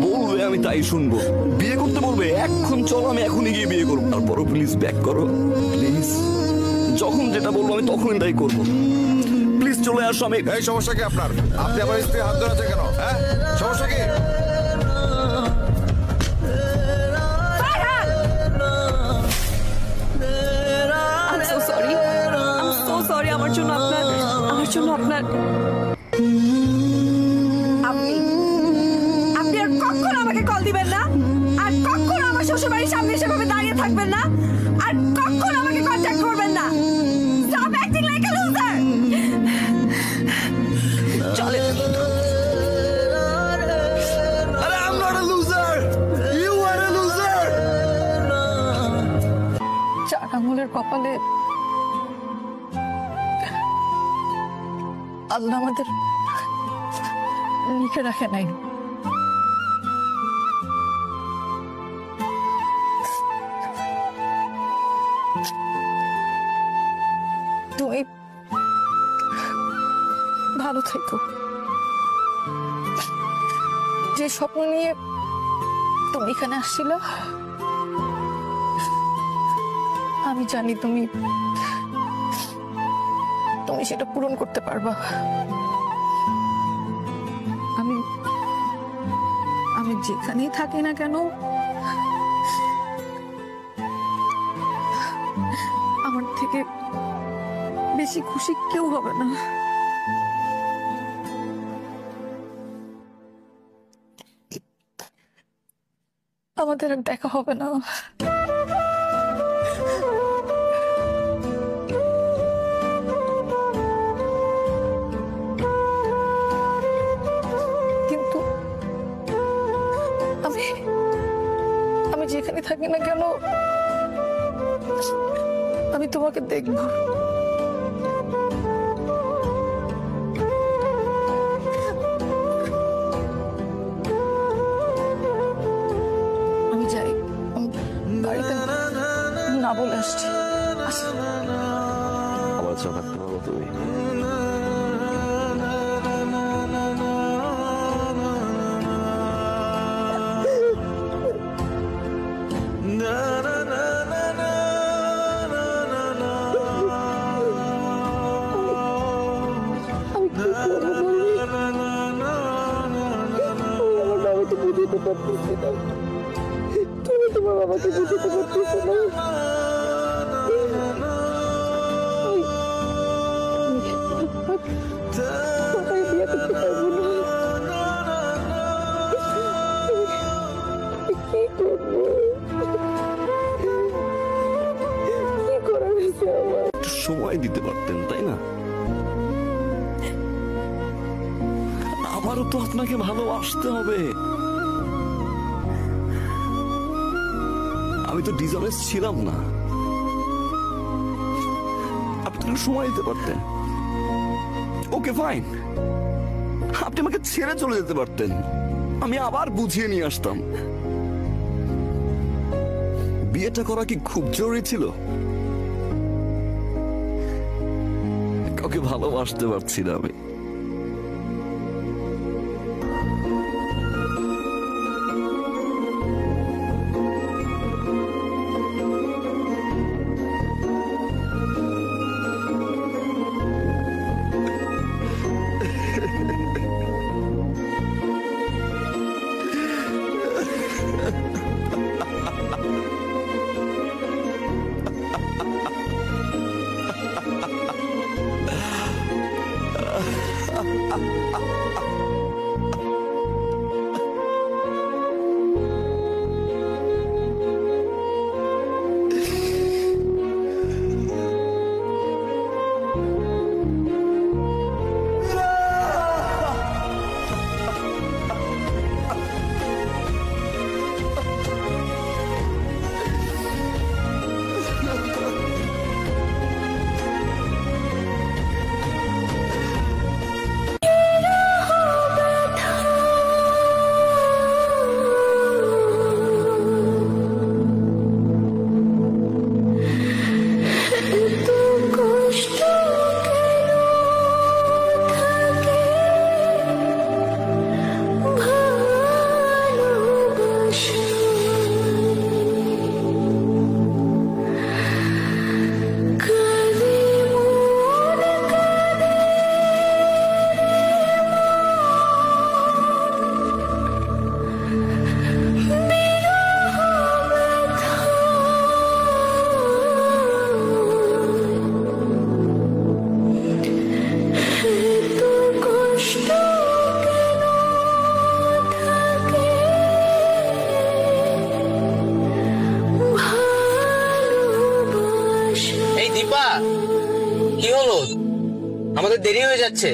বলবে আমি তাই শুনবো। বিয়ে করতে বলবে এখন চলো আমি এখনই গিয়ে বিয়ে করবো। তারপরও প্লিজ ব্যাক করো প্লিজ। যখন যেটা বলবো আমি তখনই তাই করবো। প্লিজ চলে আসো। আমি এই সমস্যা কি আপনার? আপনি আমার স্ত্রী হাত ধরেছেন কেন? হ্যাঁ সমস্যা কি? আমার জন্য আপনার আপনি আর কখনো আমাকে কল দিবেন না, আর কখনো আমার শ্বশুর বাড়ির সামনে সেভাবে দাঁড়িয়ে থাকবেন না, আর কখনো আমাকে কন্ট্যাক্ট করবেন না। Stop acting like a loser. চলেন। আরে I'm not a loser. You are a loser. চার আঙুলের কপালে আল্লাহ আমাদের লিখে রাখে নাই। তুমি ভালো থেকো। যে স্বপ্ন নিয়ে তুমি এখানে আসছিল, আমি জানি তুমি সেটা পূরণ করতে পারবা। আমি যেখানেই থাকি না কেন, আমার থেকে বেশি খুশি কেউ হবে না। আমাদের আর দেখা হবে না। কিন্তু আমি যেখানে থাকি না কেন, আমি তোমাকে দেখবো। আমি যাই, বাড়িতে না বলে আসছি। আবার চা থাকতে পারো তুমি। তুমি তোমার বাবাকে বুঝতে পারতেছো না। বিয়ে করতে পারবো না। কি করবো? কি করার আছে আমার? সময় দিতে পারতেন তাই না? আমারও তো আপনাকে ভালোবাসতে হবে। আমি তো ডিসঅনেস্ট ছিলাম না। আপনি তো সময় দিতে পারতেন। ওকে ফাইন, আপনি আমাকে ছেড়ে চলে যেতে পারতেন, আমি আবার বুঝিয়ে নিয়ে আসতাম। বিয়েটা করা কি খুব জরুরি ছিল? কাউকে ভালোবাসতে পারছি না আমি। যাচ্ছে।